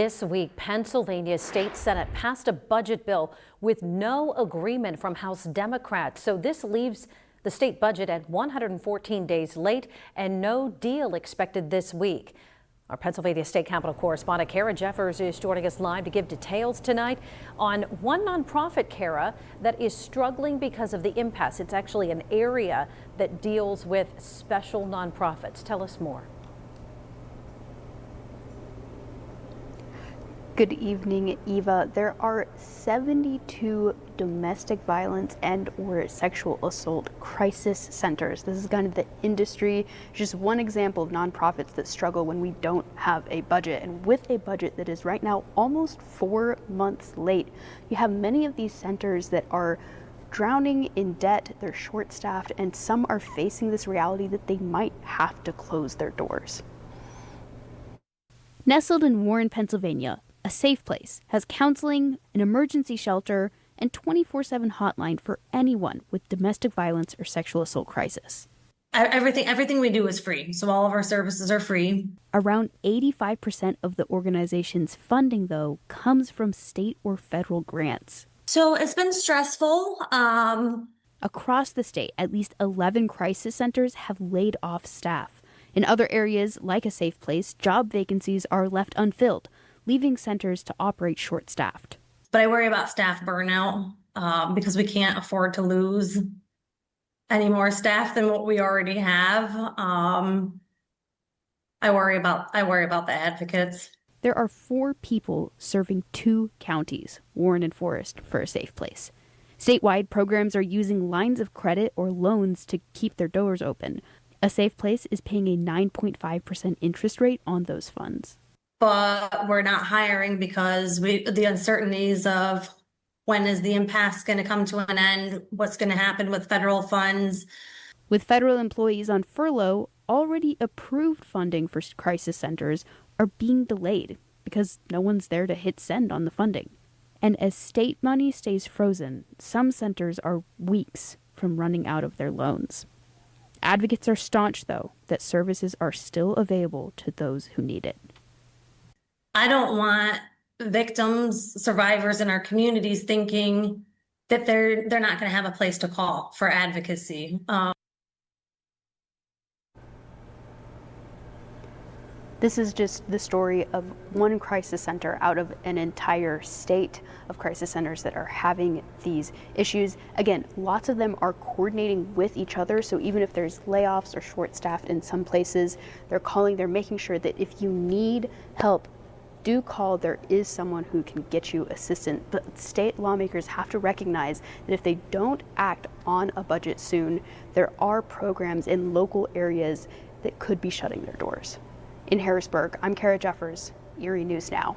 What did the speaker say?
This week, Pennsylvania's state Senate passed a budget bill with no agreement from House Democrats. So this leaves the state budget at 114 days late and no deal expected this week. Our Pennsylvania State Capitol correspondent Kara Jeffers is joining us live to give details tonight on one nonprofit, Kara, that is struggling because of the impasse. It's actually an area that deals with special nonprofits. Tell us more. Good evening, Eva. There are 72 domestic violence and/or sexual assault crisis centers. This is kind of the industry, just one example of nonprofits that struggle when we don't have a budget. And with a budget that is right now almost 4 months late, you have many of these centers that are drowning in debt, they're short-staffed, and some are facing this reality that they might have to close their doors. Nestled in Warren, Pennsylvania, A Safe Place has counseling, an emergency shelter, and 24/7 hotline for anyone with domestic violence or sexual assault crisis. Everything we do is free, so all of our services are free. Around 85% of the organization's funding, though, comes from state or federal grants. So it's been stressful. Across the state, at least 11 crisis centers have laid off staff. In other areas, like A Safe Place, job vacancies are left unfilled, leaving centers to operate short-staffed. But I worry about staff burnout because we can't afford to lose any more staff than what we already have. I worry about the advocates. There are 4 people serving 2 counties, Warren and Forest, for A Safe Place. Statewide, programs are using lines of credit or loans to keep their doors open. A Safe Place is paying a 9.5% interest rate on those funds. But we're not hiring because the uncertainties of when is the impasse going to come to an end, what's going to happen with federal funds. With federal employees on furlough, already approved funding for crisis centers are being delayed because no one's there to hit send on the funding. And as state money stays frozen, some centers are weeks from running out of their loans. Advocates are staunch, though, that services are still available to those who need it. I don't want victims, survivors in our communities thinking that they're not going to have a place to call for advocacy. This is just the story of one crisis center out of an entire state of crisis centers that are having these issues. Again, lots of them are coordinating with each other. So even if there's layoffs or short-staffed in some places, they're making sure that if you need help, do call. There is someone who can get you assistance. But state lawmakers have to recognize that if they don't act on a budget soon, there are programs in local areas that could be shutting their doors. In Harrisburg, I'm Kara Jeffers, Erie News Now.